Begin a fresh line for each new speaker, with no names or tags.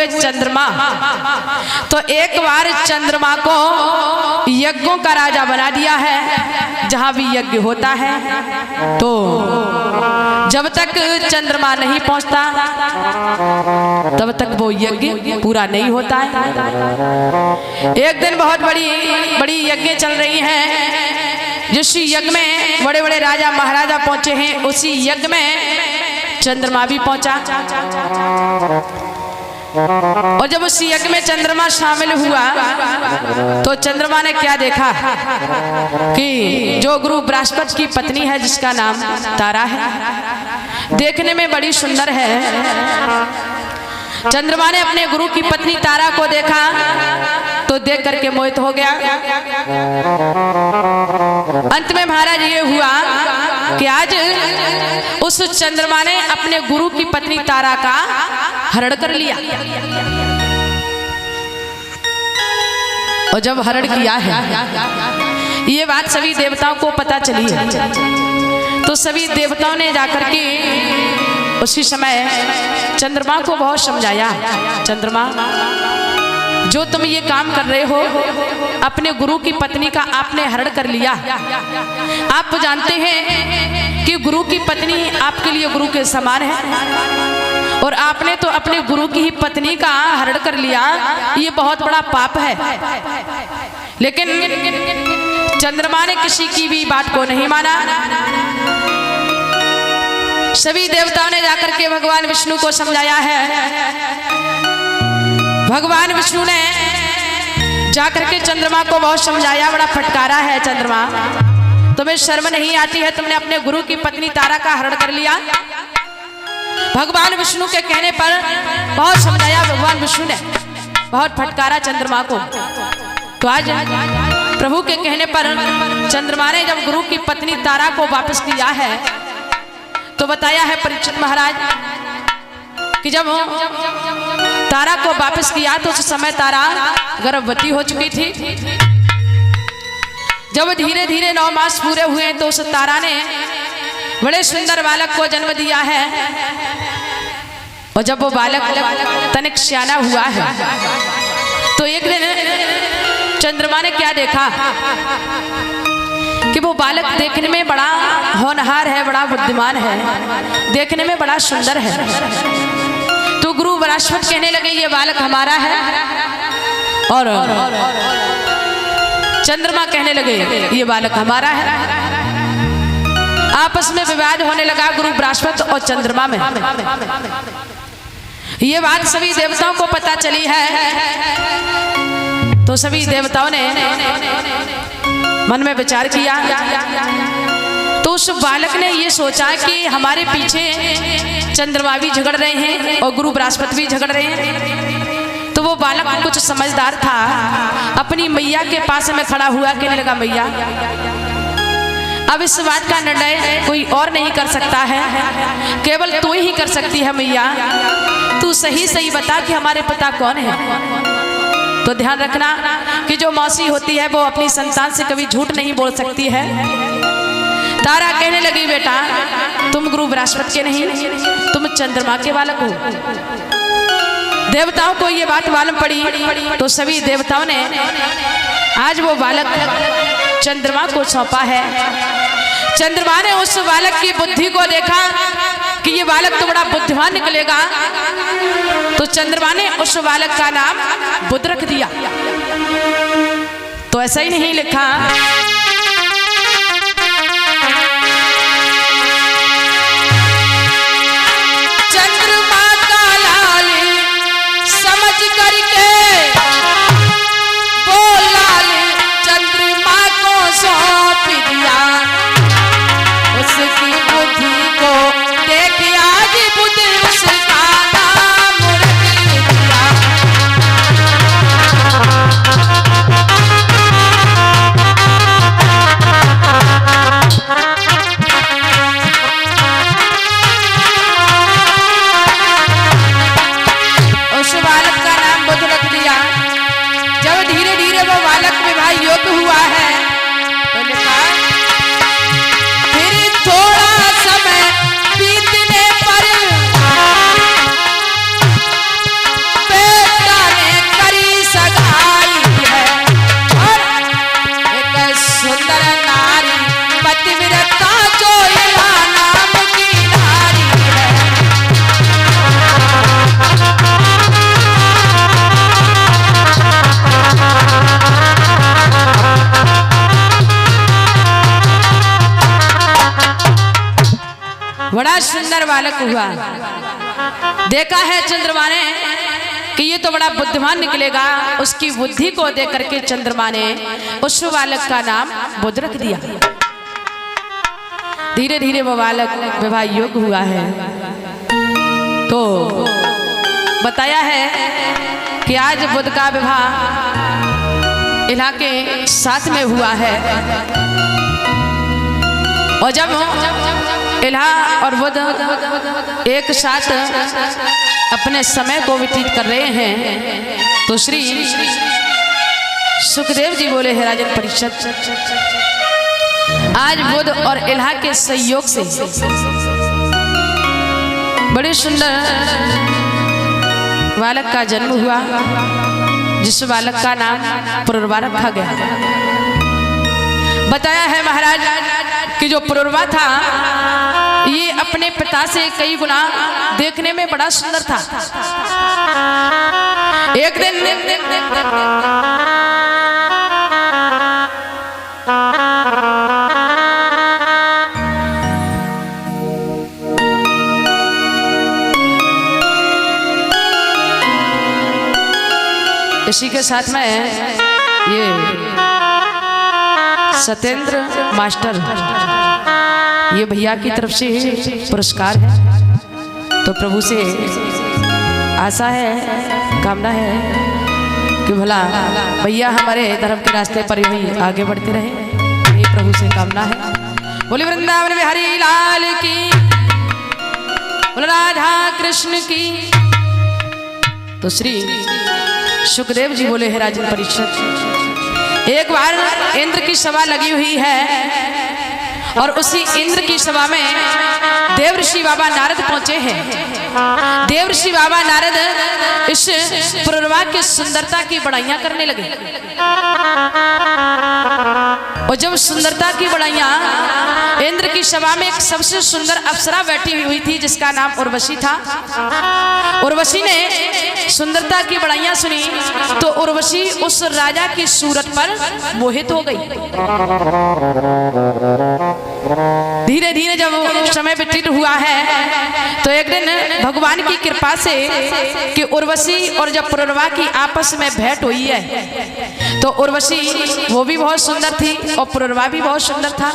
हुए चंद्रमा, तो एक बार चंद्रमा को यज्ञों का राजा बना दिया है। जहां भी यज्ञ होता है तो जब तक चंद्रमा नहीं पहुंचता तब तक वो यज्ञ पूरा नहीं होता है। एक दिन बहुत बड़ी यज्ञ चल रही है, जिस यज्ञ में बड़े बड़े राजा महाराजा पहुंचे हैं, उसी यज्ञ में चंद्रमा भी पहुंचा। और जब उस यज्ञ में चंद्रमा शामिल हुआ तो चंद्रमा ने क्या देखा कि जो गुरु बृहस्पति की पत्नी है, जिसका नाम तारा है, देखने में बड़ी सुंदर है। चंद्रमा ने अपने गुरु की पत्नी तारा को देखा तो देख करके मोहित हो गया। अंत में महाराज ये हुआ कि आज उस चंद्रमा ने अपने गुरु की पत्नी तारा का हरण कर लिया। और जब हरण किया है, ये बात सभी देवताओं को पता चली है, तो सभी देवताओं ने जाकर के उसी समय चंद्रमा को बहुत समझाया। चंद्रमा, जो तुम ये काम कर रहे हो, अपने गुरु की पत्नी का आपने हरण कर लिया। आप जानते हैं कि गुरु की पत्नी आपके लिए गुरु के समान है, और आपने तो अपने गुरु की ही पत्नी का हरण कर लिया। ये बहुत बड़ा पाप है। लेकिन चंद्रमा ने किसी की भी बात को नहीं माना। सभी देवताओं ने जाकर के भगवान विष्णु को समझाया है। भगवान विष्णु ने जाकर के चंद्रमा को बहुत समझाया, बड़ा फटकारा है। चंद्रमा, तुम्हें शर्म नहीं आती है? तुमने अपने गुरु की पत्नी तारा का हरण कर लिया। भगवान विष्णु के कहने पर बहुत समझाया भगवान विष्णु ने, बहुत फटकारा चंद्रमा को। तो आज प्रभु के कहने पर चंद्रमा ने जब गुरु की पत्नी तारा को वापस किया है, तो बताया है परीक्षित महाराज कि जब तारा को वापस किया तो उस समय तारा गर्भवती हो चुकी थी। जब धीरे धीरे 9 मास पूरे हुए तो उस तारा ने बड़े सुंदर बालक को जन्म दिया है। और जब वो बालक तनिक सियाना हुआ है, तो एक दिन चंद्रमा ने क्या देखा कि वो बालक देखने में बड़ा होनहार है, बड़ा बुद्धिमान है, देखने में बड़ा सुंदर है। तो गुरु बृहस्पति कहने लगे ये बालक हमारा है, और चंद्रमा कहने लगे ये बालक हमारा है। आपस में विवाद होने लगा गुरु बृहस्पति और चंद्रमा में। ये बात सभी देवताओं को पता चली है, तो सभी देवताओं ने मन में विचार किया। तो उस बालक ने ये सोचा कि हमारे पीछे चंद्रमा भी झगड़ रहे हैं और गुरु बृहस्पति भी झगड़ रहे हैं। तो वो बालक कुछ समझदार था, अपनी मैया के पास में खड़ा हुआ, कहने लगा मैया, अब इस बात का निर्णय कोई और नहीं कर सकता है, केवल तू ही कर सकती है। मैया, तू सही सही बता कि हमारे पिता कौन है। तो ध्यान रखना कि जो मौसी होती है वो अपनी संतान से कभी झूठ नहीं बोल सकती है। तारा कहने लगी बेटा, तुम गुरु बृहस्पति के नहीं, तुम चंद्रमा के बालक हो। देवताओं को ये बात मालूम पड़ी, तो सभी देवताओं ने आज वो बालक चंद्रमा को सौंपा है। चंद्रमा ने उस बालक की बुद्धि को देखा कि ये बालक तो बड़ा बुद्धिमान निकलेगा, तो चंद्रमा ने उस बालक का नाम बुध रख दिया। तो ऐसा ही नहीं लिखा, चंद्रमा का लाल समझ करके वो लाल चंद्रमा को सौंप दिया। उसकी बुद्धि को देख आज बुध उसका नाम रख दिया। बालक हुआ, देखा है चंद्रमा ने कि ये तो बड़ा बुद्धिमान निकलेगा। उसकी बुद्धि को देख करके चंद्रमा ने उस बालक का नाम बुध रख दिया। धीरे धीरे वो बालक विवाह योग्य हुआ है। तो बताया है कि आज बुध का विवाह इल्हा के साथ में हुआ है। और जब इल्हा और बुध एक साथ अपने समय को व्यतीत कर रहे हैं तो श्री सुखदेव जी बोले है राजन परीक्षित, आज बुध और इल्हा के सहयोग से बड़े सुंदर बालक का जन्म हुआ, जिस बालक का नाम पुरुरवा रखा गया। बताया है महाराज कि जो पुरुरवा था ये अपने पिता से कई गुना देखने में बड़ा सुंदर था। एक दिन इसी के साथ में ये सत्येंद्र मास्टर, ये भैया की तरफ से पुरस्कार है। तो प्रभु से आशा है, कामना है कि भला भैया हमारे धर्म के रास्ते पर ही आगे बढ़ते रहे, ये प्रभु से कामना है। बोले वृंदावन में हरि लाल की, बोले राधा कृष्ण की। तो श्री सुखदेव जी बोले है राजन परीक्षित, एक बार इंद्र की सभा लगी हुई है और उसी इंद्र की सभा में देवर्षि बाबा नारद पहुंचे हैं। देवर्षि बाबा नारद इस पुरुरवा की सुंदरता की बड़ाइयां करने लगे। और जब सुंदरता की बड़ाइयां, इंद्र की सभा में एक सबसे सुंदर अप्सरा बैठी हुई थी जिसका नाम उर्वशी था। उर्वशी ने सुंदरता की बड़ाइयां सुनी तो उर्वशी उस राजा की सूरत पर मोहित हो गई। धीरे धीरे जब समय व्यतीत हुआ है तो एक दिन भगवान की कृपा से कि उर्वशी और जब पुरुरवा की आपस में भेंट हुई है तो उर्वशी वो भी बहुत सुंदर थी और पुरुरवा भी बहुत सुंदर था।